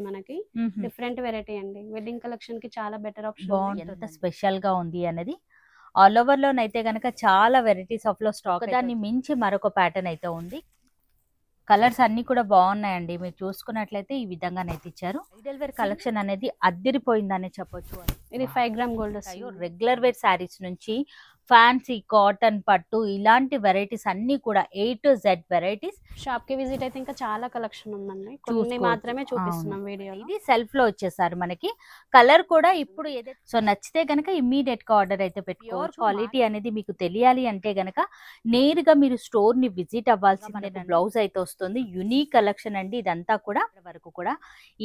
వస్తుంది మనకి. Different variety అండి. వెడ్డింగ్ కలెక్షన్ కి చాలా బెటర్ ఆప్షన్. బాగుంది, ఎంత స్పెషల్ గా ఉంది అనేది. ఆల్ ఓవర్ లోనైతే గనక చాలా వెరైటీస్ ఆఫ్ లో స్టాక్, దాన్ని మించి మరొక ప్యాటర్న్ అయితే ఉంది. కలర్స్ అన్ని కూడా బాగున్నాయండి. మీరు చూసుకున్నట్లయితే ఈ విధంగానైతే ఇచ్చారు. బ్రైడల్ వేర్ కలెక్షన్ అనేది అద్దరిపోయిందనే చెప్పొచ్చు. ఇది 5 gram gold. Regular wear saris నుంచి ఫ్యాన్సీ, కాటన్, పట్టు ఇలాంటి వెరైటీస్ అన్ని కూడా A to Z varieties. Shop కి విజిట్ అయితే ఇంకా చాలా కలెక్షన్ ఉందండి. కొన్ని మాత్రమే చూపిస్తున్నాం వీడియో. ఇది సెల్ఫ్ లో వచ్చేసారు మనకి. కలర్ కూడా ఇప్పుడు ఏదైతే సో నచ్చితే గనక ఇమ్మీడియట్ గా ఆర్డర్ అయితే పెట్టుకోవచ్చు. క్వాలిటీ అనేది మీకు తెలియాలి అంటే గనక నేరుగా మీరు స్టోర్ ని విజిట్ అవ్వాల్సిందే. బ్లౌజ్ అయితే వస్తుంది. యూనిక్ కలెక్షన్ అండి ఇదంతా కూడా. వరకు కూడా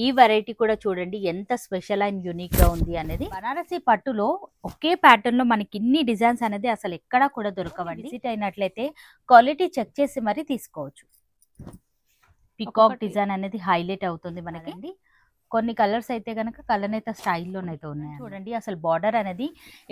ఈ వెరైటీ కూడా చూడండి ఎంత స్పెషల్ అండ్ యూనిక్ గా ఉంది అనేది. బనారసి పట్టులో ఒకే ప్యాటర్న్ లో మనకి ఇన్ని డిజైన్స్ అనేది అసలు ఎక్కడా కూడా దొరకవండి. విజిట్ అయినట్లయితే క్వాలిటీ చెక్ చేసి మరి తీసుకోవచ్చు. పికాక్ డిజైన్ అనేది హైలైట్ అవుతుంది మనకి. కొన్ని కలర్స్ అయితే గనక కలనేత స్టైల్లోనైతే ఉన్నాయి చూడండి. అసలు బార్డర్ అనేది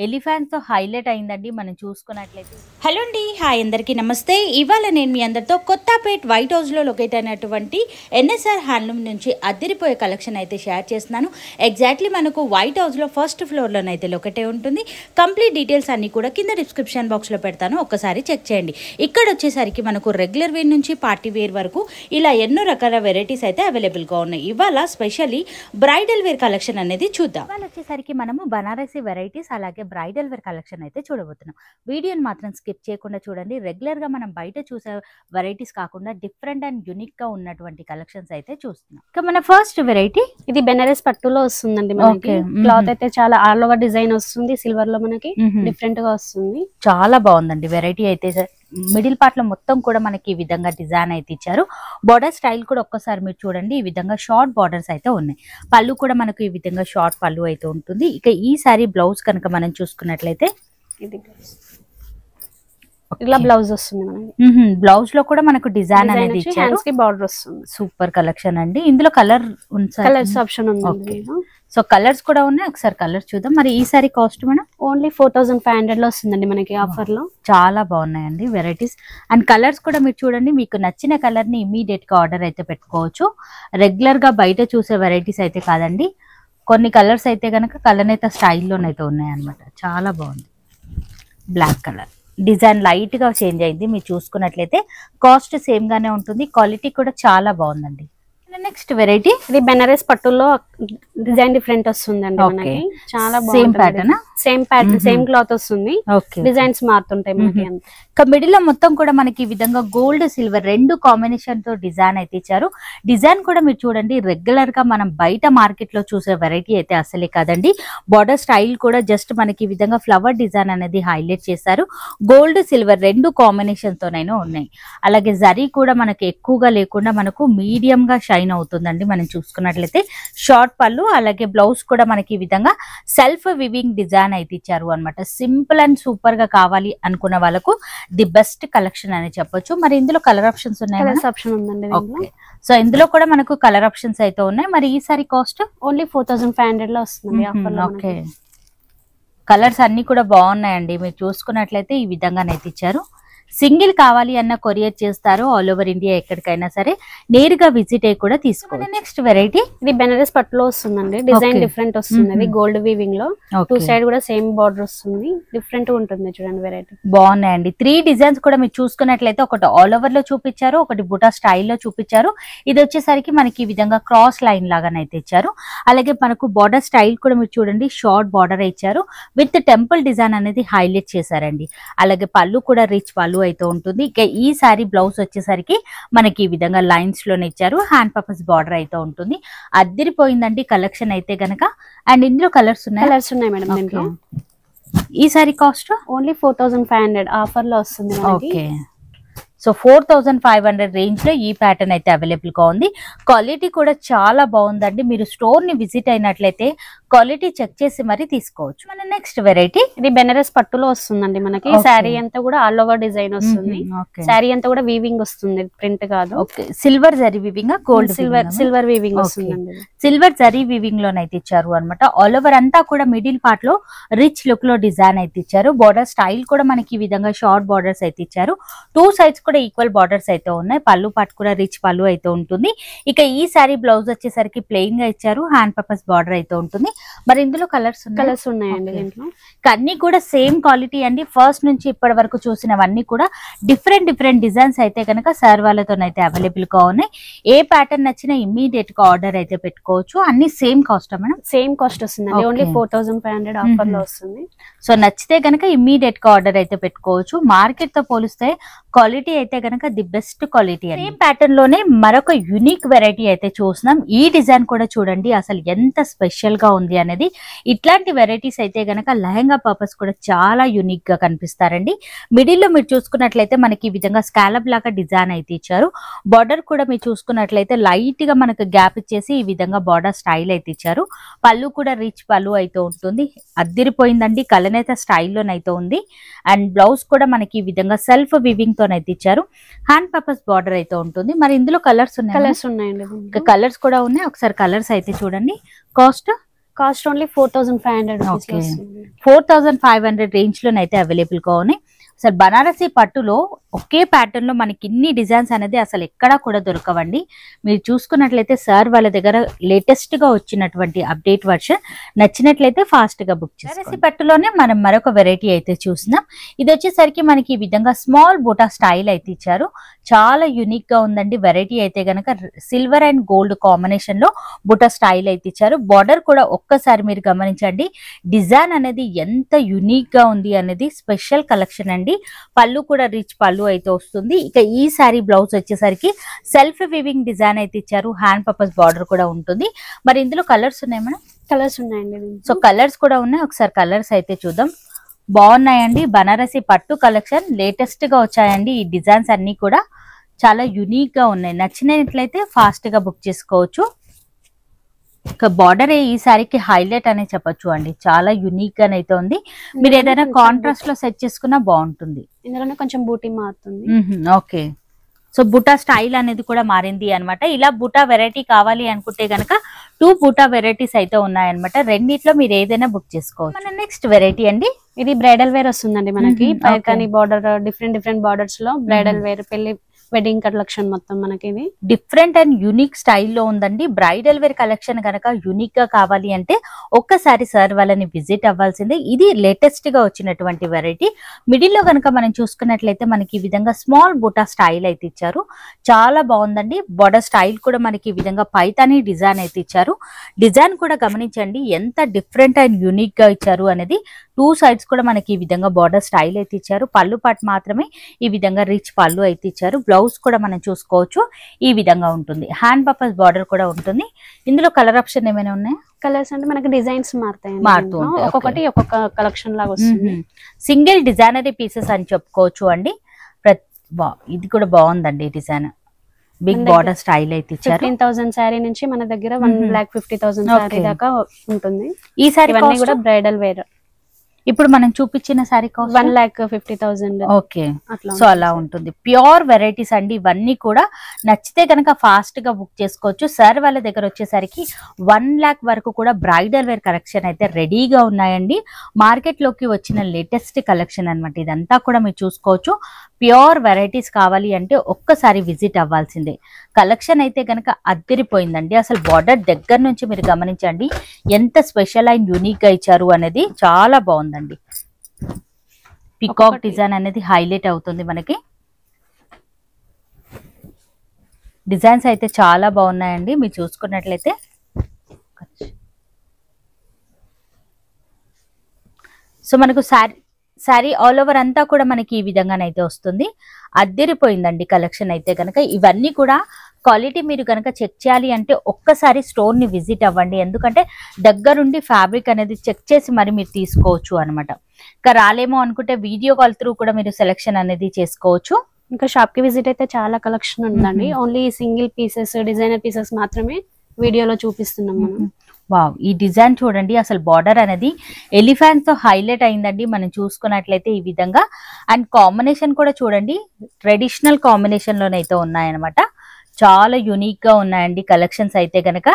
ఎలిఫెంట్ తో హైలైట్ అయిందండి మనం చూసుకున్నట్లయితే. హలో అండి, హాయ్ అందరికీ నమస్తే. ఇవాళ నేను మీ అందరితో కొత్తపేట్ వైట్ హౌస్ లో లొకేట్ అయినటువంటి NSR హ్యాండ్లూమ్ నుంచి అద్దరిపోయే కలెక్షన్ అయితే షేర్ చేస్తున్నాను. ఎగ్జాక్ట్లీ మనకు వైట్ హౌస్ లో ఫస్ట్ ఫ్లోర్ లోనైతే లొకేట్ అయి ఉంటుంది. కంప్లీట్ డీటెయిల్స్ అన్ని కూడా కింద డిస్క్రిప్షన్ బాక్స్ లో పెడతాను, ఒక్కసారి చెక్ చేయండి. ఇక్కడ వచ్చేసరికి మనకు రెగ్యులర్ వేర్ నుంచి పార్టీ వేర్ వరకు ఇలా ఎన్నో రకాల వెరైటీస్ అయితే అవైలబుల్ గా ఉన్నాయి. ఇవాళ స్పెషల్లీ బ్రైడల్ వేర్ కలెక్షన్ అనేది చూద్దాం. ఇవాళ వచ్చేసరికి మనము బనారసి వెరైటీస్ అలాగే బ్రైడల్ వేర్ కలెక్షన్ అయితే చూడబోతున్నాం. వీడియోని మాత్రం స్కిప్ చేయకుండా చూడండి. రెగ్యులర్ గా మనం బయట చూసే వెరైటీస్ కాకుండా డిఫరెంట్ అండ్ యూనిక్ గా ఉన్నటువంటి కలెక్షన్స్ అయితే చూస్తున్నాం. ఇక మన ఫస్ట్ వెరైటీ ఇది బెనారస్ పట్టులో వస్తుందండి మనకి. క్లాత్ అయితే చాలా ఆల్ ఓవర్ డిజైన్ వస్తుంది. సిల్వర్ లో మనకి డిఫరెంట్ గా వస్తుంది. చాలా బాగుందండి వెరైటీ అయితే. మిడిల్ పార్ట్ లో మొత్తం కూడా మనకి ఈ విధంగా డిజైన్ అయితే ఇచ్చారు. బార్డర్ స్టైల్ కూడా ఒక్కసారి మీరు చూడండి. ఈ విధంగా షార్ట్ బార్డర్స్ అయితే ఉన్నాయి. పళ్ళు కూడా మనకు ఈ విధంగా షార్ట్ పళ్ళు అయితే ఉంటుంది. ఇక ఈ సారీ బ్లౌజ్ కనుక మనం చూసుకున్నట్లయితే ఇది ఇలా బ్లౌజ్ వస్తుంది మనకి. బ్లౌజ్ లో కూడా మనకు డిజైన్ అనేది ఇచ్చారు. హ్యాండ్స్ కి బార్డర్ వస్తుంది. సూపర్ కలెక్షన్ అండి. ఇందులో కలర్ కలర్స్ ఆప్షన్ ఉంది. సో కలర్స్ కూడా ఉన్నాయి. ఒకసారి కలర్ చూద్దాం. మరి ఈ సారీ కాస్ట్ మేడం ఓన్లీ 4500 లో వస్తుందండి మనకి ఆఫర్ లో. చాలా బాగున్నాయండి వెరైటీస్ అండ్ కలర్స్ కూడా. మీరు చూడండి, మీకు నచ్చిన కలర్ ని ఇమీడియట్ గా ఆర్డర్ అయితే పెట్టుకోవచ్చు. రెగ్యులర్ గా బయట చూసే వెరైటీస్ అయితే కాదండి. కొన్ని కలర్స్ అయితే కనుక కలనేత స్టైల్లోనైతే ఉన్నాయన్నమాట. చాలా బాగుంది. బ్లాక్ కలర్ డిజైన్ లైట్ గా చేంజ్ అయింది. మీరు చూసుకున్నట్లయితే కాస్ట్ సేమ్ గానే ఉంటుంది. క్వాలిటీ కూడా చాలా బాగుందండి. నెక్స్ట్ వెరైటీ ఇది బెనారస్ పట్టులో డిజైన్ డిఫరెంట్ వస్తుందండి మనకి. చాలా సేమ్ ప్యాటర్న్, సేమ్ క్లాత్ వస్తుంది. డిజైన్స్ మారుతుంటాయి మనకి. మిడిల్ లో మొత్తం కూడా మనకి ఈ విధంగా గోల్డ్ సిల్వర్ రెండు కాంబినేషన్ తో డిజైన్ అయితే ఇచ్చారు. డిజైన్ కూడా మీరు చూడండి, రెగ్యులర్ గా మనం బయట మార్కెట్ లో చూసే వెరైటీ అయితే అసలే కాదండి. బార్డర్ స్టైల్ కూడా జస్ట్ మనకి ఈ విధంగా ఫ్లవర్ డిజైన్ అనేది హైలైట్ చేశారు. గోల్డ్ సిల్వర్ రెండు కాంబినేషన్ తోనైనా ఉన్నాయి. అలాగే జరీ కూడా మనకి ఎక్కువగా లేకుండా మనకు మీడియం గా షైన్ అవుతుందండి. మనం చూసుకున్నట్లయితే షార్ట్ పళ్ళు అలాగే బ్లౌజ్ కూడా మనకి ఈ విధంగా సెల్ఫ్ వివింగ్ డిజైన్ అయితే ఇచ్చారు అనమాట. సింపుల్ అండ్ సూపర్ గా కావాలి అనుకున్న వాళ్ళకు ది బెస్ట్ కలెక్షన్ అని చెప్పొచ్చు. మరి ఇందులో కలర్ ఆప్షన్స్ ఉన్నాయి. ఆప్షన్ ఉందండి. సో ఇందులో కూడా మనకు కలర్ ఆప్షన్స్ అయితే ఉన్నాయి. మరి ఈ సారీ కాస్ట్ ఓన్లీ 4500 లో వస్తుంది ఆఫర్ లో. ఓకే, కలర్స్ అన్ని కూడా బాగున్నాయండి. మీరు చూసుకున్నట్లయితే ఈ విధంగానైతే ఇచ్చారు. సింగిల్ కావాలి అన్న కొరియర్ చేస్తారు. ఆల్ ఓవర్ ఇండియా ఎక్కడికైనా సరే నేరుగా విజిట్ అయ్యి కూడా తీసుకోండి. నెక్స్ట్ వెరైటీ ఇది బెనారస్ పట్టులో వస్తుందండి. డిజైన్ డిఫరెంట్ వస్తుంది. గోల్డ్ వీవింగ్ లో టూ సైడ్ కూడా సేమ్ బార్డర్ వస్తుంది. డిఫరెంట్ ఉంటుంది చూడండి వెరైటీ. బాగున్నాయండి. 3 డిజైన్స్ కూడా మీరు చూసుకున్నట్లయితే ఒకటి ఆల్ ఓవర్ లో చూపించారు, ఒకటి బుటా స్టైల్లో చూపించారు. ఇది వచ్చేసరికి మనకి ఈ విధంగా క్రాస్ లైన్ లాగానైతే ఇచ్చారు. అలాగే మనకు బార్డర్ స్టైల్ కూడా మీరు చూడండి షార్ట్ బార్డర్ ఇచ్చారు. విత్ టెంపుల్ డిజైన్ అనేది హైలైట్ చేశారండి. అలాగే పళ్ళు కూడా రిచ్ పళ్ళు అయితే ఉంటుంది. ఇక ఈ సారీ బ్లౌజ్ వచ్చేసరికి మనకి ఈ విధంగా లైన్స్ లోనే ఇచ్చారు. హ్యాండ్ పర్పస్ బార్డర్ అయితే ఉంటుంది. అద్దరిపోయిందండి కలెక్షన్ అయితే గనక. అండ్ ఇందులో కలర్స్ ఉన్నాయి మేడం దీంట్లో. ఈ సారీ కాస్ట్ ఓన్లీ 4500 ఆఫర్ లో వస్తుంది. ఓకే, సో 4500 రేంజ్ లో ఈ ప్యాటర్న్ అయితే అవైలబుల్ గా ఉంది. క్వాలిటీ కూడా చాలా బాగుందండి. మీరు స్టోర్ ని విజిట్ అయినట్లయితే క్వాలిటీ చెక్ చేసి మరి తీసుకోవచ్చు. మన నెక్స్ట్ వెరైటీ ఇది బెనారస్ పట్టులో వస్తుందండి మనకి. శారీ అంతా కూడా ఆల్ ఓవర్ డిజైన్ వస్తుంది. శారీ అంతా కూడా వీవింగ్ వస్తుంది, ప్రింట్ కాదు. Okay, silver zari weaving, gold silver weaving వస్తుందండి. సిల్వర్ జరీ వీవింగ్ లోనైతే ఇచ్చారు అనమాట. ఆల్ ఓవర్ అంతా కూడా మిడిల్ పార్ట్ లో రిచ్ లుక్ లో డిజైన్ అయితే ఇచ్చారు. బోర్డర్ స్టైల్ కూడా మనకి ఈ విధంగా షార్ట్ బార్డర్స్ అయితే ఇచ్చారు. 2 సైడ్స్ కూడా ఈక్వల్ బార్డర్స్ అయితే ఉన్నాయి. పళ్ళు పార్ట్ కూడా రిచ్ పళ్ళు అయితే ఉంటుంది. ఇక ఈ సారీ బ్లౌజ్ వచ్చేసరికి ప్లెయిన్ గా ఇచ్చారు. హ్యాండ్ పర్పస్ బార్డర్ అయితే ఉంటుంది. మరి ఇందులో కలర్స్ ఉన్నాయండి దీంట్లో. అన్ని కూడా సేమ్ క్వాలిటీ అండి. ఫస్ట్ నుంచి ఇప్పటి వరకు చూసినవన్నీ కూడా డిఫరెంట్ డిజైన్స్ అయితే కనుక సార్ వాళ్ళతోనైతే అవైలబుల్ గా ఉన్నాయి. ఏ ప్యాటర్న్ నచ్చినా ఇమ్మీడియట్ గా ఆర్డర్ అయితే పెట్టుకోవచ్చు. అన్ని same cost madam? Same cost వస్తుందండి. ఓన్లీ 4500 ఆఫర్ లో వస్తుంది. సో నచ్చితే కనుక ఇమ్మీడియట్ గా ఆర్డర్ అయితే పెట్టుకోవచ్చు. మార్కెట్ తో పోలిస్తే క్వాలిటీ అయితే కనుక the best quality. Same pattern లోనే మరొక యూనిక్ వెరైటీ అయితే చూస్తున్నాం. ఈ డిజైన్ కూడా చూడండి అసలు ఎంత స్పెషల్ గా ఉంది అనేది. ఇట్లాంటి వెరైటీస్ అయితే గనక లెహంగా పర్పస్ కూడా చాలా యూనిక్ గా కనిపిస్తారండి. మిడిల్ లో మీరు చూసుకున్నట్లయితే మనకి ఈ విధంగా స్కాలప్ లాగా డిజైన్ అయితే ఇచ్చారు. బార్డర్ కూడా మీరు చూసుకున్నట్లయితే లైట్ గా మనకు గ్యాప్ ఇచ్చేసి ఈ విధంగా బార్డర్ స్టైల్ అయితే ఇచ్చారు. పళ్ళు కూడా రిచ్ పళ్ళు అయితే ఉంటుంది. అద్దిరిపోయిందండి. కలనేత స్టైల్లోనైతే ఉంది. అండ్ బ్లౌజ్ కూడా మనకి ఈ విధంగా సెల్ఫ్ వివింగ్ తోనైతే ఇచ్చారు. హ్యాండ్ పర్పస్ బార్డర్ అయితే ఉంటుంది. మరి ఇందులో కలర్స్ ఉన్నాయండి. కలర్స్ కూడా ఉన్నాయి. ఒకసారి కలర్స్ అయితే చూడండి. Cost only 4500. 4500 రేంజ్ లోనైతే అవైలబుల్ గా ఉన్నాయి. అసలు బనారసి పట్టులో ఒకే ప్యాటర్న్ లో మనకి ఇన్ని డిజైన్స్ అనేది అసలు ఎక్కడా కూడా దొరకవండి. మీరు చూసుకున్నట్లయితే సార్ వాళ్ళ దగ్గర లేటెస్ట్ గా వచ్చినటువంటి అప్డేట్ వర్షన్. నచ్చినట్లయితే ఫాస్ట్ గా బుక్ చేయండి. బనారసి పట్టులోనే మనం మరొక వెరైటీ అయితే చూస్తున్నాం. ఇది వచ్చేసరికి మనకి ఈ విధంగా స్మాల్ బూటా స్టైల్ అయితే ఇచ్చారు. చాలా యూనిక్ గా ఉందండి. వెరైటీ అయితే గనక సిల్వర్ అండ్ గోల్డ్ కాంబినేషన్ లో బూటా స్టైల్ అయితే ఇచ్చారు. బార్డర్ కూడా ఒక్కసారి మీరు గమనించండి. డిజైన్ అనేది ఎంత యూనిక్ గా ఉంది అనేది స్పెషల్ కలెక్షన్ అండి. పళ్ళు కూడా రిచ్ పళ్ళు అయితే వస్తుంది. ఇక ఈ సారీ బ్లౌజ్ వచ్చేసరికి సెల్ఫ్ వివింగ్ డిజైన్ అయితే ఇచ్చారు. హ్యాండ్ పర్పస్ బార్డర్ కూడా ఉంటుంది. మరి ఇందులో కలర్స్ ఉన్నాయి మేడం? కలర్స్ ఉన్నాయండి. సో కలర్స్ కూడా ఉన్నాయి. ఒకసారి కలర్స్ అయితే చూద్దాం. బాగున్నాయండి. బనారసి పట్టు కలెక్షన్ లేటెస్ట్ గా వచ్చాయండి. ఈ డిజైన్స్ అన్ని కూడా చాలా యూనిక్ గా ఉన్నాయి. నచ్చినట్లయితే ఫాస్ట్ గా బుక్ చేసుకోవచ్చు. బార్డర్ ఈ సారీకి హైలైట్ అనే చెప్పొచ్చు అండి. చాలా యూనిక్ గా అయితే ఉంది. మీరు ఏదైనా కాంట్రాస్ట్ లో సెట్ చేసుకున్నా బాగుంటుంది. ఇందులోనే కొంచెం బూటీ మారుతుంది. ఓకే, సో బుటా స్టైల్ అనేది కూడా మారింది అనమాట. ఇలా బుటా వెరైటీ కావాలి అనుకుంటే గనక 2 బుటా వెరైటీస్ అయితే ఉన్నాయన్నమాట. రెండిట్లో మీరు ఏదైనా బుక్ చేసుకోవచ్చు. మన నెక్స్ట్ వెరైటీ అండి. ఇది బ్రైడల్ వేర్ వస్తుందండి మనకి. పైతాని బార్డర్, డిఫరెంట్ బార్డర్స్ లో బ్రైడల్ వేర్, పెళ్లి వెడ్డింగ్ కలెక్షన్ మొత్తం మనకి ఇది డిఫరెంట్ అండ్ యూనిక్ స్టైల్లో ఉందండి. బ్రైడల్ వేర్ కలెక్షన్ కనుక యూనిక్ గా కావాలి అంటే ఒక్కసారి సార్ వాళ్ళని విజిట్ అవ్వాల్సిందే. ఇది లేటెస్ట్ గా వచ్చినటువంటి వెరైటీ. మిడిల్ లో కనుక మనం చూసుకున్నట్లయితే మనకి ఈ విధంగా స్మాల్ బూటా స్టైల్ అయితే ఇచ్చారు. చాలా బాగుందండి. బార్డర్ స్టైల్ కూడా మనకి ఈ విధంగా పైతాని డిజైన్ అయితే ఇచ్చారు. డిజైన్ కూడా గమనించండి ఎంత డిఫరెంట్ అండ్ యూనిక్ గా ఇచ్చారు అనేది. 2 సైడ్స్ కూడా మనకి ఈ విధంగా బార్డర్ స్టైల్ అయితే ఇచ్చారు. పళ్ళు పాట్ మాత్రమే ఈ విధంగా రిచ్ పళ్ళు అయితే ఇచ్చారు. బ్లౌజ్ కూడా మనం చూసుకోవచ్చు ఈ విధంగా ఉంటుంది. హ్యాండ్ పర్పస్ బార్డర్ కూడా ఉంటుంది. ఇందులో కలర్ ఆప్షన్ ఏమైనా ఉన్నాయా? కలర్స్ అంటే మనకి డిజైన్స్ మారుతూ ఉంటాయి. ఒక్కొక్కటి ఒక్కొక్క కలెక్షన్ లాగా వస్తుంది. సింగిల్ డిజైనరీ పీసెస్ అని చెప్పుకోవచ్చు అండి. ఇది కూడా బాగుందండి డిజైన్. బిగ్ బార్డర్ స్టైల్ అయితే ఇచ్చారు. 15,000 శారీ నుంచి మన దగ్గర 1,50,000 శారీ దాకా ఉంటుంది. ఈ సారీ కూడా బ్రైడల్ వేర్. ఇప్పుడు మనం చూపించిన సారీ కాస్ట్ 1,50,000. ఓకే, సో అలా ఉంటుంది. ప్యూర్ వెరైటీస్ అండి ఇవన్నీ కూడా. నచ్చితే కనుక ఫాస్ట్ గా బుక్ చేసుకోవచ్చు. సార్ వాళ్ళ దగ్గర వచ్చేసరికి 1 lakh వరకు కూడా బ్రైడల్ వేర్ కలెక్షన్ అయితే రెడీగా ఉన్నాయండి. మార్కెట్ లోకి వచ్చిన లేటెస్ట్ కలెక్షన్ అన్నమాట. ఇదంతా కూడా మీరు చూసుకోవచ్చు. ప్యూర్ వెరైటీస్ కావాలి అంటే ఒక్కసారి విజిట్ అవ్వాల్సిందే. కలెక్షన్ అయితే కనుక అద్దరిపోయిందండి. అసలు బార్డర్ దగ్గర నుంచి మీరు గమనించండి ఎంత స్పెషల్ అండ్ యూనిక్ గా ఇచ్చారు అనేది. చాలా బాగుందండి. పికాక్ డిజైన్ అనేది హైలైట్ అవుతుంది మనకి. డిజైన్స్ అయితే చాలా బాగున్నాయండి. మీరు చూసుకున్నట్లయితే సో మనకు శారీ ఆల్ ఓవర్ అంతా కూడా మనకి ఈ విధంగానైతే వస్తుంది. అద్దరిపోయిందండి కలెక్షన్ అయితే కనుక. ఇవన్నీ కూడా క్వాలిటీ మీరు కనుక చెక్ చేయాలి అంటే ఒక్కసారి స్టోర్ ని విజిట్ అవ్వండి. ఎందుకంటే దగ్గరుండి ఫ్యాబ్రిక్ అనేది చెక్ చేసి మరి మీరు తీసుకోవచ్చు అనమాట. ఇంకా రాలేమో అనుకుంటే వీడియో కాల్ త్రూ కూడా మీరు సెలెక్షన్ అనేది చేసుకోవచ్చు. ఇంకా షాప్ కి విజిట్ అయితే చాలా కలెక్షన్ ఉందండి. Only single pieces, designer pieces మాత్రమే వీడియోలో చూపిస్తున్నాం మనం. వావ్, ఈ డిజైన్ చూడండి, అసలు బార్డర్ అనేది ఎలిఫెంట్స్ తో హైలైట్ అయిందండి మనం చూసుకున్నట్లయితే ఈ విధంగా. అండ్ కాంబినేషన్ కూడా చూడండి, ట్రెడిషనల్ కాంబినేషన్ లోనైతే ఉన్నాయన్నమాట. చాలా యునిక్ గా ఉన్నాయండి కలెక్షన్స్ అయితే గనక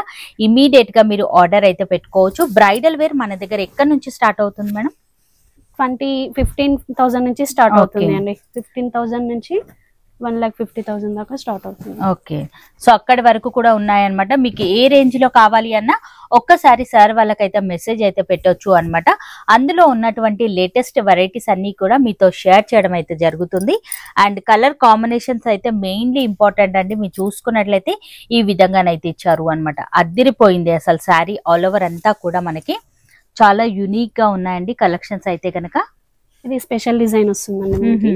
ఇమీడియట్ గా మీరు ఆర్డర్ అయితే పెట్టుకోవచ్చు. బ్రైడల్ వేర్ మన దగ్గర ఎక్కడి నుంచి స్టార్ట్ అవుతుంది మేడం? 15,000 నుంచి స్టార్ట్ అవుతుంది అండి. 15,000 నుంచి 1,50,000 దాకా స్టార్ట్ అవుతుంది. ఓకే, సో అక్కడి వరకు కూడా ఉన్నాయన్నమాట. మీకు ఏ రేంజ్ లో కావాలి అన్నా ఒక్కసారి సార్ వాళ్ళకైతే మెసేజ్ అయితే పెట్టొచ్చు అన్నమాట. అందులో ఉన్నటువంటి లేటెస్ట్ వెరైటీస్ అన్ని కూడా మీతో షేర్ చేయడం అయితే జరుగుతుంది. అండ్ కలర్ కాంబినేషన్స్ అయితే మెయిన్లీ ఇంపార్టెంట్ అండి. మీరు చూసుకున్నట్లయితే ఈ విధంగానైతే ఇచ్చారు అన్నమాట. అద్దిరిపోయింది అసలు శారీ ఆల్ ఓవర్ అంతా కూడా మనకి చాలా యునిక్ గా ఉన్నాయండి కలెక్షన్స్ అయితే కనుక. ఇది స్పెషల్ డిజైన్ వస్తుందండి.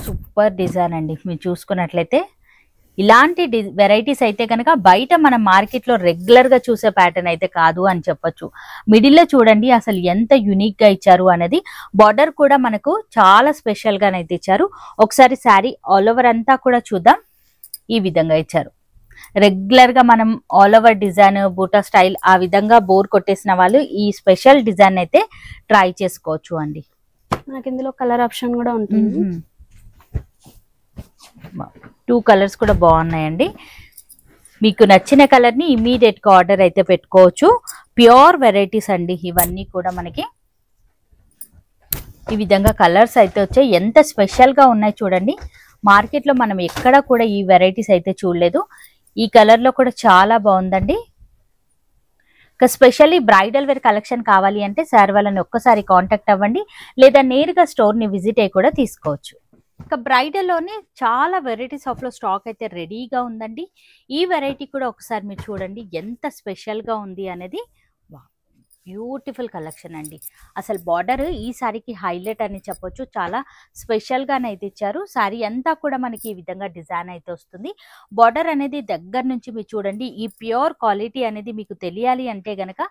సూపర్ డిజైన్ అండి. మీరు చూసుకున్నట్లయితే ఇలాంటి వెరైటీస్ అయితే కనుక బయట మన మార్కెట్ లో రెగ్యులర్ గా చూసే ప్యాటర్న్ అయితే కాదు అని చెప్పొచ్చు. మిడిల్ లో చూడండి అసలు ఎంత యునిక్ గా ఇచ్చారు అనేది. బార్డర్ కూడా మనకు చాలా స్పెషల్ గానైతే ఇచ్చారు. ఒకసారి శారీ ఆల్ ఓవర్ అంతా కూడా చూద్దాం. ఈ విధంగా ఇచ్చారు. రెగ్యులర్ గా మనం ఆల్ ఓవర్ డిజైన్ బూటా స్టైల్ ఆ విధంగా బోర్ కొట్టేసిన వాళ్ళు ఈ స్పెషల్ డిజైన్ అయితే ట్రై చేసుకోవచ్చు అండి. మనకి ఇందులో కలర్ ఆప్షన్ కూడా ఉంటుంది. 2 కలర్స్ కూడా బాగున్నాయండి. మీకు నచ్చిన కలర్ ని ఇమీడియట్ గా ఆర్డర్ అయితే పెట్టుకోవచ్చు. ప్యూర్ వెరైటీస్ అండి ఇవన్నీ కూడా మనకి. ఈ విధంగా కలర్స్ అయితే వచ్చాయి. ఎంత స్పెషల్ గా ఉన్నాయి చూడండి. మార్కెట్ లో మనం ఎక్కడ కూడా ఈ వెరైటీస్ అయితే చూడలేదు. ఈ కలర్ లో కూడా చాలా బాగుందండి. ఇక స్పెషల్లీ బ్రైడల్ వేర్ కలెక్షన్ కావాలి అంటే సార్ వాళ్ళని ఒక్కసారి కాంటాక్ట్ అవ్వండి, లేదా నేరుగా స్టోర్ ని విజిట్ అయ్యి కూడా తీసుకోవచ్చు. ఇక బ్రైడల్ లోనే చాలా వెరైటీస్ ఆఫ్ లో స్టాక్ అయితే రెడీగా ఉందండి. ఈ వెరైటీ కూడా ఒకసారి మీరు చూడండి ఎంత స్పెషల్ గా ఉంది అనేది. బ్యూటిఫుల్ కలెక్షన్ అండి. అసలు బార్డర్ ఈ సారీకి హైలైట్ అని చెప్పొచ్చు. చాలా స్పెషల్ గానైతే ఇచ్చారు. సారీ అంతా కూడా మనకి ఈ విధంగా డిజైన్ అయితే వస్తుంది. బార్డర్ అనేది దగ్గర నుంచి మీరు చూడండి. ఈ ప్యూర్ క్వాలిటీ అనేది మీకు తెలియాలి అంటే గనక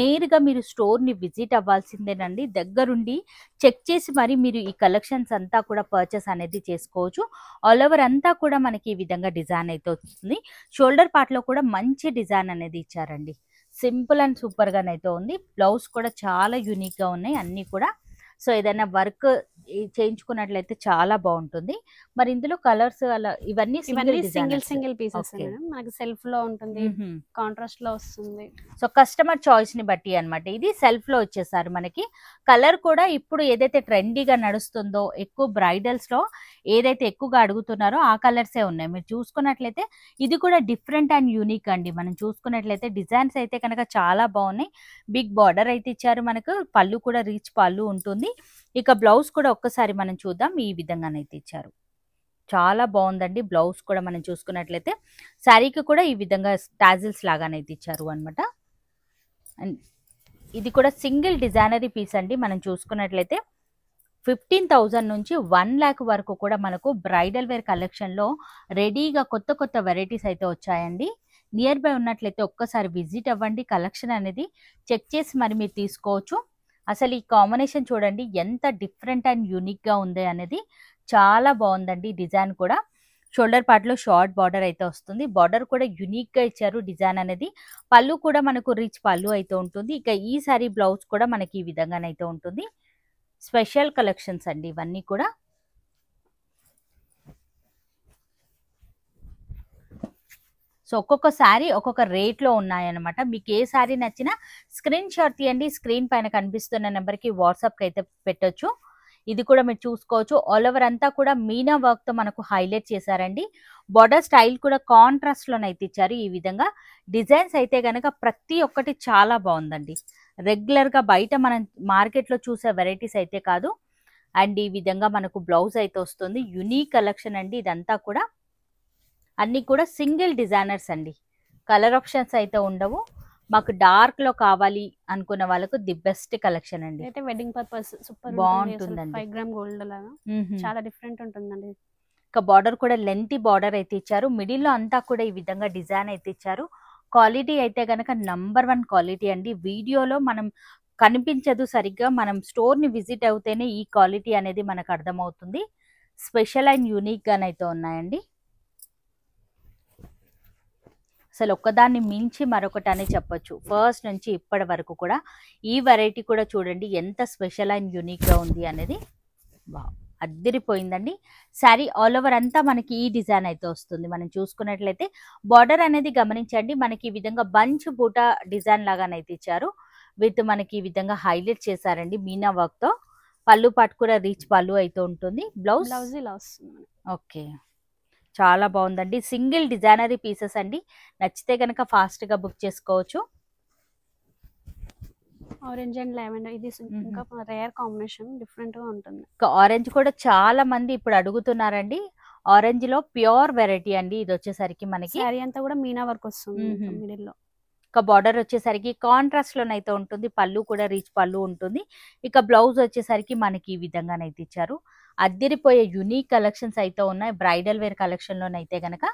నేరుగా మీరు స్టోర్ ని విజిట్ అవ్వాల్సిందేనండి. దగ్గరుండి చెక్ చేసి మరి మీరు ఈ కలెక్షన్స్ అంతా కూడా పర్చేస్ అనేది చేసుకోవచ్చు. ఆల్ ఓవర్ అంతా కూడా మనకి ఈ విధంగా డిజైన్ అయితే వస్తుంది. షోల్డర్ పార్ట్ లో కూడా మంచి డిజైన్ అనేది ఇచ్చారండి. సింపుల్ అండ్ సూపర్ గానైతే ఉంది. బ్లౌజ్ కూడా చాలా యూనిక్ గా ఉన్నాయి అన్ని కూడా. సో ఏదైనా వర్క్ చేయించుకున్నట్లయితే చాలా బాగుంటుంది. మరి ఇందులో కలర్స్ అలా ఇవన్నీ సింగిల్ పీసెస్ మనకి సెల్ఫ్ లో ఉంటుంది, కాంట్రాస్ట్ లో వస్తుంది. సో కస్టమర్ చాయిస్ ని బట్టి అన్నమాట. ఇది సెల్ఫ్ లో వచ్చేసారు మనకి. కలర్ కూడా ఇప్పుడు ఏదైతే ట్రెండీగా నడుస్తుందో ఎక్కువ బ్రైడల్స్ లో ఏదైతే ఎక్కువగా అడుగుతున్నారో ఆ కలర్సే ఉన్నాయి. మీరు చూసుకున్నట్లయితే ఇది కూడా డిఫరెంట్ అండ్ యూనిక్ అండి. మనం చూసుకున్నట్లయితే డిజైన్స్ అయితే కనుక చాలా బాగున్నాయి. బిగ్ బార్డర్ అయితే ఇచ్చారు మనకు. పళ్ళు కూడా రీచ్ పళ్ళు ఉంటుంది. ఇక బ్లౌజ్ కూడా ఒక్కసారి మనం చూద్దాం. ఈ విధంగానైతే ఇచ్చారు. చాలా బాగుందండి. బ్లౌజ్ కూడా మనం చూసుకున్నట్లయితే శారీకి కూడా ఈ విధంగా టాజిల్స్ లాగానైతే ఇచ్చారు అనమాట. అండ్ ఇది కూడా సింగిల్ డిజైనరీ పీస్ అండి. మనం చూసుకున్నట్లయితే 15,000 నుంచి 1 lakh వరకు కూడా మనకు బ్రైడల్ వేర్ కలెక్షన్ లో రెడీగా కొత్త కొత్త వెరైటీస్ అయితే వచ్చాయండి. నియర్ బై ఉన్నట్లయితే ఒక్కసారి విజిట్ అవ్వండి. కలెక్షన్ అనేది చెక్ చేసి మరి మీరు తీసుకోవచ్చు. అసలు ఈ కాంబినేషన్ చూడండి ఎంత డిఫరెంట్ అండ్ యూనిక్ గా ఉంది అనేది. చాలా బాగుందండి డిజైన్ కూడా. షోల్డర్ పార్ట్ లో షార్ట్ బార్డర్ అయితే వస్తుంది. బార్డర్ కూడా యూనిక్ గా ఇచ్చారు డిజైన్ అనేది. పళ్ళు కూడా మనకు రిచ్ పళ్ళు అయితే ఉంటుంది. ఇక ఈ సారీ బ్లౌజ్ కూడా మనకి ఈ విధంగానైతే ఉంటుంది. స్పెషల్ కలెక్షన్స్ అండి ఇవన్నీ కూడా. సో ఒక్కొక్క శారీ ఒక్కొక్క రేట్ లో ఉన్నాయన్నమాట. మీకు ఏ శారీ నచ్చినా స్క్రీన్ షాట్ తీయండి. స్క్రీన్ పైన కనిపిస్తున్న నెంబర్ కి వాట్సాప్ కి అయితే పెట్టొచ్చు. ఇది కూడా మీరు చూసుకోవచ్చు. ఆల్ ఓవర్ అంతా కూడా మీనా వర్క్ తో మనకు హైలైట్ చేశారండి. బార్డర్ స్టైల్ కూడా కాంట్రాస్ట్ లోనైతే ఇచ్చారు. ఈ విధంగా డిజైన్స్ అయితే గనక ప్రతి ఒక్కటి చాలా బాగుందండి. రెగ్యులర్ గా బయట మనం మార్కెట్ లో చూసే వెరైటీస్ అయితే కాదు. అండ్ ఈ విధంగా మనకు బ్లౌజ్ అయితే వస్తుంది. యునిక్ కలెక్షన్ అండి ఇదంతా కూడా. అన్ని కూడా సింగిల్ డిజైనర్స్ అండి. కలర్ ఆప్షన్స్ అయితే ఉండవు. మాకు డార్క్ లో కావాలి అనుకున్న వాళ్ళకు ది బెస్ట్ కలెక్షన్ అండి. అయితే వెడ్డింగ్ పర్పస్ సూపర్ బాగుంటుందండి. 5 గ్రామ్ గోల్డ్ లాగా చాలా డిఫరెంట్ ఉంటుందండి. ఇక బార్డర్ కూడా లెంతీ బార్డర్ అయితే ఇచ్చారు. మిడిల్ లో అంతా కూడా ఈ విధంగా డిజైన్ అయితే ఇచ్చారు. క్వాలిటీ అయితే గనక నంబర్ 1 క్వాలిటీ అండి. వీడియోలో మనం కనిపించదు సరిగ్గా. మనం స్టోర్ ని విజిట్ అవుతేనే ఈ క్వాలిటీ అనేది మనకు అర్థమవుతుంది. స్పెషల్ అండ్ యూనిక్ గానైతే ఉన్నాయండి. అసలు ఒక్కదాన్ని మించి మరొకటి అని చెప్పొచ్చు. ఫస్ట్ నుంచి ఇప్పటి వరకు కూడా ఈ వెరైటీ కూడా చూడండి ఎంత స్పెషల్ అండ్ యూనిక్గా ఉంది అనేది. వావ్, అద్దిరిపోయిందండి. శారీ ఆల్ ఓవర్ అంతా మనకి ఈ డిజైన్ అయితే వస్తుంది. మనం చూసుకున్నట్లయితే బార్డర్ అనేది గమనించండి, మనకి ఈ విధంగా బంచ్ బూటా డిజైన్ లాగానైతే ఇచ్చారు. విత్ మనకి ఈ విధంగా హైలైట్ చేశారండి మీనా వర్క్ తో. పళ్ళు పాటు కూడా రీచ్ పళ్ళు అయితే ఉంటుంది. బ్లౌజ్ ఇలా వస్తుంది. ఓకే, చాలా బాగుందండి. సింగిల్ డిజైనరీ పీసెస్ అండి. నచ్చితే కనుక ఫాస్ట్ గా బుక్ చేసుకోవచ్చు. ఆరెంజ్ అండ్ లావెండర్ ఇది ఇంకా రేర్ కాంబినేషన్, డిఫరెంట్ గా ఉంటుంది. ఆరెంజ్ కూడా చాలా మంది ఇప్పుడు అడుగుతున్నారండి. ఆరెంజ్ లో ప్యూర్ వెరైటీ అండి. ఇది వచ్చేసరికి మనకి శారీ అంతా కూడా మీనా వర్క్ వస్తుంది మిడిల్ లో. ఇక బార్డర్ వచ్చేసరికి కాంట్రాస్ట్ లోనైతే ఉంటుంది. పళ్ళు కూడా రీచ్ పళ్ళు ఉంటుంది. ఇక బ్లౌజ్ వచ్చేసరికి మనకి ఈ విధంగానైతే ఇచ్చారు. అద్దిరిపోయే యూనిక్ కలెక్షన్స్ అయితే ఉన్నాయి. బ్రైడల్ వేర్ కలెక్షన్ లోనైతే గనక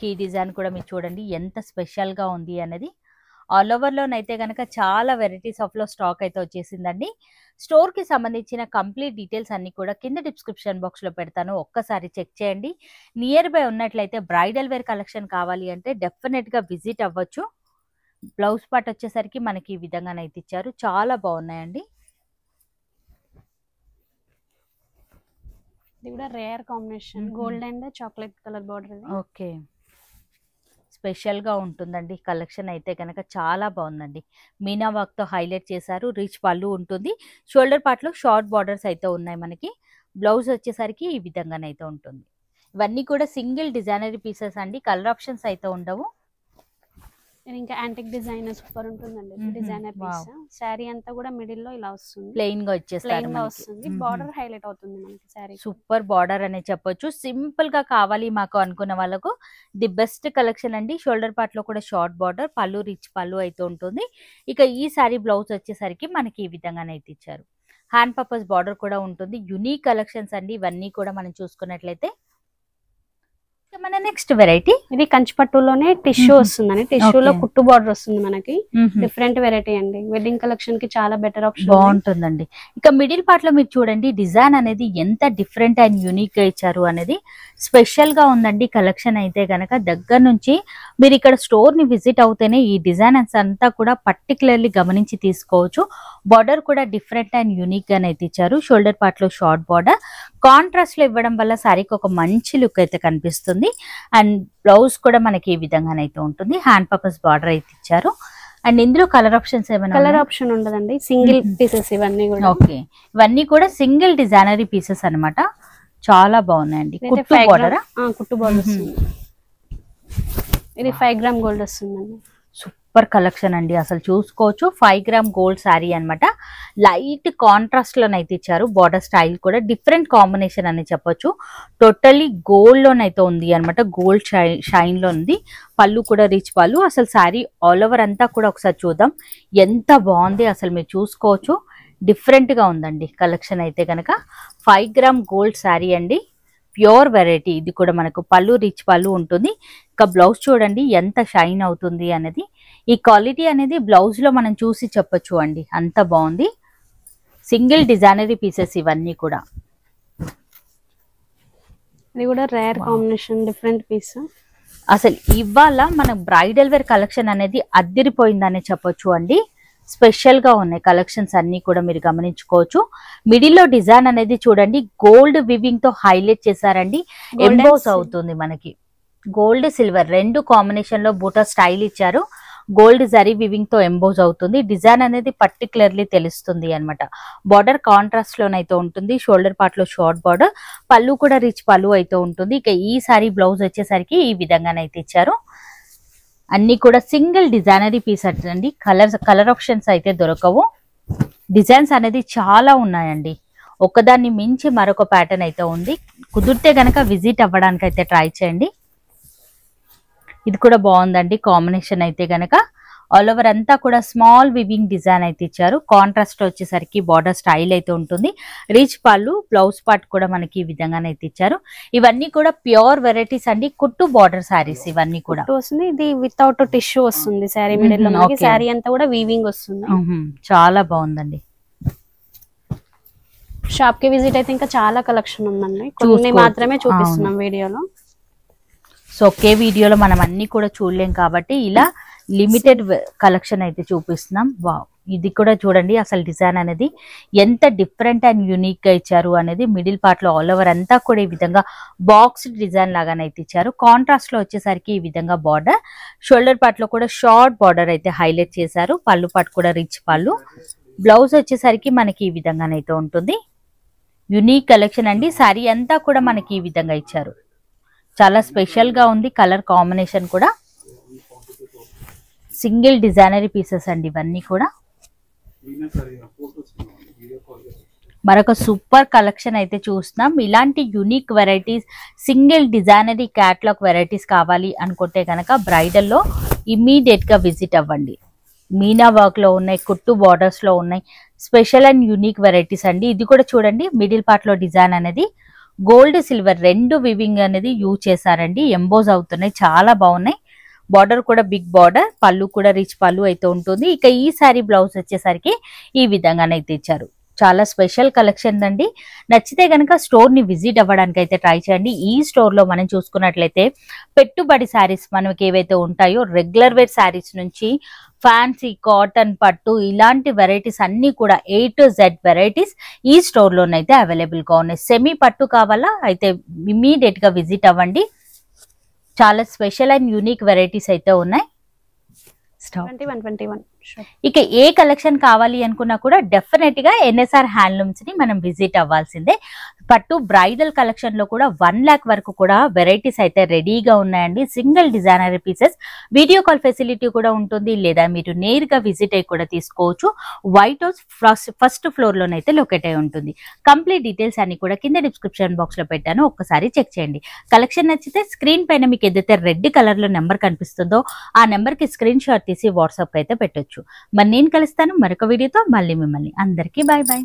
కీ డిజైన్ కూడా మీరు చూడండి ఎంత స్పెషల్ గా ఉంది అనేది. ఆల్ ఓవర్ లోనైతే గనక చాలా వెరైటీస్ ఆఫ్ లో స్టాక్ అయితే వచ్చేసిందండి. స్టోర్ కి సంబంధించిన కంప్లీట్ డీటెయిల్స్ అన్ని కూడా కింద డిస్క్రిప్షన్ బాక్స్ లో పెడతాను, ఒక్కసారి చెక్ చేయండి. నియర్ బై ఉన్నట్లయితే బ్రైడల్ వేర్ కలెక్షన్ కావాలి అంటే డెఫినెట్ గా విజిట్ అవ్వచ్చు. బ్లౌజ్ పార్ట్ వచ్చేసరికి మనకి ఈ విధంగానైతే ఇచ్చారు. చాలా బాగున్నాయండి. ఇది కూడా rare combination, gold and chocolate colour border. Okay, special గా ఉంటుందండి కలెక్షన్ అయితే కనుక. చాలా బాగుందండి. మీనా వర్క్ తో హైలైట్ చేశారు. రిచ్ పళ్ళు ఉంటుంది. షోల్డర్ పార్ట్ లో షార్ట్ బార్డర్స్ అయితే ఉన్నాయి మనకి. బ్లౌజ్ వచ్చేసరికి ఈ విధంగానైతే ఉంటుంది. ఇవన్నీ కూడా సింగిల్ డిజైనరీ పీసెస్ అండి. కలర్ ఆప్షన్స్ అయితే ఉండవు. ఇంకా యాంటిక్ డిజైన్ సూపర్ ఉంటుందండి. Designer piece. శారీ అంతా కూడా మిడిల్ లో ఇలా వస్తుంది, ప్లెయిన్ గా వచ్చేస్తారు. వస్తుంది. బార్డర్ హైలైట్ అవుతుంది మనకి శారీ. సూపర్ బార్డర్ అనే చెప్పొచ్చు. సింపుల్ గా కావాలి మాకు అనుకున్న వాళ్ళకు ది బెస్ట్ కలెక్షన్ అండి. షోల్డర్ పార్ట్ లో కూడా షార్ట్ బార్డర్, పళ్ళు రిచ్ పళ్ళు అయితే ఉంటుంది. ఇక ఈ శారీ బ్లౌజ్ వచ్చేసరికి మనకి ఈ విధంగానైతే ఇచ్చారు. హ్యాండ్ పర్పస్ బార్డర్ కూడా ఉంటుంది. యునిక్ కలెక్షన్స్ అండి ఇవన్నీ కూడా మనం చూసుకున్నట్లయితే. మన నెక్స్ట్ వెరైటీ ఇది కంచిపట్టులోనే టిష్యూ వస్తుందండి. టిష్యూలో కుట్టు బార్డర్ వస్తుంది మనకి. డిఫరెంట్ వెరైటీ అండి. వెడ్డింగ్ కలెక్షన్ కి చాలా బెటర్ ఆప్షన్, బాగుంటుందండి. ఇక మిడిల్ పార్ట్ లో మీరు చూడండి డిజైన్ అనేది ఎంత డిఫరెంట్ అండ్ యూనిక్ గా ఇచ్చారు అనేది. స్పెషల్ గా ఉందండి కలెక్షన్ అయితే గనక. దగ్గర నుంచి మీరు ఇక్కడ స్టోర్ ని విజిట్ అవుతేనే ఈ డిజైన్స్ అంతా కూడా పర్టికులర్లీ గమనించి తీసుకోవచ్చు. బార్డర్ కూడా డిఫరెంట్ అండ్ యూనిక్ గానైతే ఇచ్చారు. షోల్డర్ పార్ట్ లో షార్ట్ బార్డర్ కాంట్రాస్ట్ లో ఇవ్వడం వల్ల శారీకి ఒక మంచి లుక్ అయితే కనిపిస్తుంది. అండ్ బ్లౌజ్ కూడా మనకి ఈ విధంగానైతే ఉంటుంది. హ్యాండ్ పర్పస్ బార్డర్ అయితే ఇచ్చారు. అండ్ ఇందులో కలర్ ఆప్షన్స్ ఏమైనా? కలర్ ఆప్షన్ ఉండదండి, సింగిల్ పీసెస్ ఇవన్నీ కూడా. ఓకే, ఇవన్నీ కూడా సింగిల్ డిజైనరీ పీసెస్ అన్నమాట. చాలా బాగున్నాయండి. కుట్టు బార్డర్, కుట్టు బార్డర్ వస్తుంది. ఇది 5 గ్రామ్ గోల్డ్ వస్తుందండి. సూపర్ కలెక్షన్ అండి. అసలు చూసుకోవచ్చు 5 గ్రామ్ గోల్డ్ శారీ అనమాట. లైట్ కాంట్రాస్ట్ లోనైతే ఇచ్చారు. బార్డర్ స్టైల్ కూడా డిఫరెంట్ కాంబినేషన్ అని చెప్పొచ్చు. టోటల్లీ గోల్డ్ లోనైతే ఉంది అనమాట. గోల్డ్ షైన్ లో ఉంది. పళ్ళు కూడా రిచ్ పళ్ళు. అసలు శారీ ఆల్ ఓవర్ అంతా కూడా ఒకసారి చూద్దాం ఎంత బాగుంది. అసలు మీరు చూసుకోవచ్చు డిఫరెంట్ గా ఉందండి కలెక్షన్ అయితే కనుక. 5 గ్రామ్ గోల్డ్ శారీ అండి. Pure variety. ఇది కూడా మనకు పళ్ళు రిచ్ పళ్ళు ఉంటుంది. ఇక బ్లౌజ్ చూడండి ఎంత షైన్ అవుతుంది అనేది. ఈ క్వాలిటీ అనేది బ్లౌజ్ లో మనం చూసి చెప్పొచ్చు అండి, అంత బాగుంది. సింగిల్ డిజైనరీ పీసెస్ ఇవన్నీ కూడా. ఇది కూడా రేర్ కాంబినేషన్, డిఫరెంట్ పీస్. అసలు ఇవాళ మన బ్రైడల్ వేర్ కలెక్షన్ అనేది అద్దిరిపోయిందని చెప్పొచ్చు అండి. స్పెషల్ గా ఉన్నాయి కలెక్షన్స్ అన్ని కూడా మీరు గమనించుకోవచ్చు. మిడిల్ లో డిజైన్ అనేది చూడండి గోల్డ్ వివింగ్ తో హైలైట్ చేశారండి. ఎంబోస్ అవుతుంది మనకి. గోల్డ్ సిల్వర్ రెండు కాంబినేషన్ లో బూటా స్టైల్ ఇచ్చారు. గోల్డ్ జరీ వివింగ్ తో ఎంబోజ్ అవుతుంది. డిజైన్ అనేది పర్టికులర్లీ తెలుస్తుంది అనమాట. బార్డర్ కాంట్రాస్ట్ లోనైతే ఉంటుంది. షోల్డర్ పార్ట్ లో షార్ట్ బార్డర్, పళ్ళు కూడా రిచ్ పళ్ళు అయితే ఉంటుంది. ఇక ఈ సారీ బ్లౌజ్ వచ్చేసరికి ఈ విధంగానైతే ఇచ్చారు. అన్ని కూడా సింగిల్ డిజైనరీ పీస్ అండి. కలర్ ఆప్షన్స్ అయితే దొరకవు. డిజైన్స్ అనేది చాలా ఉన్నాయండి. ఒకదాన్ని మించి మరొక ప్యాటర్న్ అయితే ఉంది. కుదిరితే గనక విజిట్ అవ్వడానికి అయితే ట్రై చేయండి. ఇది కూడా బాగుందండి కాంబినేషన్ అయితే గనక. ఆల్ ఓవర్ అంతా కూడా స్మాల్ వివింగ్ డిజైన్ అయితే ఇచ్చారు. కాంట్రాస్ట్ వచ్చేసరికి బార్డర్ స్టైల్ అయితే ఉంటుంది. రిచ్ పళ్ళు, బ్లౌజ్ పార్ట్ కూడా మనకి ఈ విధంగానైతే ఇచ్చారు. ఇవన్నీ కూడా ప్యూర్ వెరైటీస్ అండి. కుట్టు బార్డర్ సారీస్ ఇవన్నీ కూడా వస్తుంది. ఇది వితౌట్ టిష్యూ వస్తుంది శారీ మిడిల్ లో. మనకి శారీ అంతా కూడా వీవింగ్ వస్తుంది. చాలా బాగుందండి. షాప్ కి విజిట్ అయితే ఇంకా చాలా కలెక్షన్ ఉందండి. కొన్ని మాత్రమే చూపిస్తున్నాం వీడియోలో. సో ఒకే వీడియోలో మనం అన్ని కూడా చూడలేం కాబట్టి ఇలా లిమిటెడ్ కలెక్షన్ అయితే చూపిస్తున్నాం. వావ్, ఇది కూడా చూడండి అసలు డిజైన్ అనేది ఎంత డిఫరెంట్ అండ్ యూనిక్ గా ఇచ్చారు అనేది. మిడిల్ పార్ట్ లో ఆల్ ఓవర్ అంతా కూడా ఈ విధంగా బాక్స్ డిజైన్ లాగానైతే ఇచ్చారు. కాంట్రాస్ట్ లో వచ్చేసరికి ఈ విధంగా బార్డర్, షోల్డర్ పార్ట్ లో కూడా షార్ట్ బార్డర్ అయితే హైలైట్ చేశారు. పళ్ళు పార్ట్ కూడా రిచ్ పళ్ళు. బ్లౌజ్ వచ్చేసరికి మనకి ఈ విధంగానైతే ఉంటుంది. యూనిక్ కలెక్షన్ అండి. సారీ అంతా కూడా మనకి ఈ విధంగా ఇచ్చారు. చాలా స్పెషల్ గా ఉంది. కలర్ కాంబినేషన్ కూడా సింగిల్ డిజైనరీ పీసెస్ అండి ఇవన్నీ కూడా. మరొక సూపర్ కలెక్షన్ అయితే చూస్తున్నాం. ఇలాంటి unique varieties, single designery catalogue varieties కావాలి అనుకుంటే కనుక బ్రైడల్లో ఇమ్మీడియట్ గా విజిట్ అవ్వండి. మీనా వర్క్ లో ఉన్నాయి, కుట్టు బార్డర్స్ లో ఉన్నాయి. స్పెషల్ అండ్ యూనిక్ వెరైటీస్ అండి. ఇది కూడా చూడండి మిడిల్ పార్ట్ లో డిజైన్ అనేది గోల్డ్ సిల్వర్ రెండు వివింగ్ అనేది యూజ్ చేశారండి. ఎంబోజ్ అవుతున్నాయి, చాలా బాగున్నాయి. బార్డర్ కూడా బిగ్ బార్డర్, పళ్ళు కూడా రిచ్ పళ్ళు అయితే ఉంటుంది. ఇక ఈ సారీ బ్లౌజ్ వచ్చేసరికి ఈ విధంగానైతే ఇచ్చారు. చాలా స్పెషల్ కలెక్షన్ అండి. నచ్చితే కనుక స్టోర్ ని విజిట్ అవ్వడానికి అయితే ట్రై చేయండి. ఈ స్టోర్ లో మనం చూసుకున్నట్లయితే పెట్టుబడి శారీస్ మనకి ఏవైతే ఉంటాయో రెగ్యులర్ వేర్ శారీస్ నుంచి ఫ్యాన్సీ, కాటన్, పట్టు ఇలాంటి వెరైటీస్ అన్ని కూడా A to Z వెరైటీస్ ఈ స్టోర్ లోనైతే అవైలబుల్ గా ఉన్నాయి. సెమీ పట్టు కావాలా అయితే ఇమ్మీడియట్ గా విజిట్ అవ్వండి. చాలా స్పెషల్ అండ్ యూనిక్ వెరైటీస్ అయితే ఉన్నాయి. 2121. ఇక ఏ కలెక్షన్ కావాలి అనుకున్నా కూడా డెఫినెట్ గా NSR హ్యాండ్లూమ్స్ ని మనం విజిట్ అవ్వాల్సిందే. పట్టు బ్రైడల్ కలెక్షన్ లో కూడా 1 lakh వరకు కూడా వెరైటీస్ అయితే రెడీగా ఉన్నాయండి. Single designery pieces, video call facility కూడా ఉంటుంది. లేదా మీరు నేరుగా విజిట్ అయ్యి కూడా తీసుకోవచ్చు. వైట్ హౌస్ ఫస్ట్ ఫ్లోర్ లోనైతే లొకేట్ అయి ఉంటుంది. కంప్లీట్ డీటెయిల్స్ అన్ని కూడా కింద డిస్క్రిప్షన్ బాక్స్ లో పెట్టాను, ఒక్కసారి చెక్ చేయండి. కలెక్షన్ నచ్చితే స్క్రీన్ పైన మీకు ఏదైతే రెడ్ కలర్ లో నెంబర్ కనిపిస్తుందో ఆ నెంబర్ కి స్క్రీన్ షాట్ తీసి వాట్సాప్ అయితే పెట్టొచ్చు. మరి నేను కలుస్తాను మరొక వీడియోతో. మళ్ళీ మిమ్మల్ని అందరికీ బాయ్ బాయ్.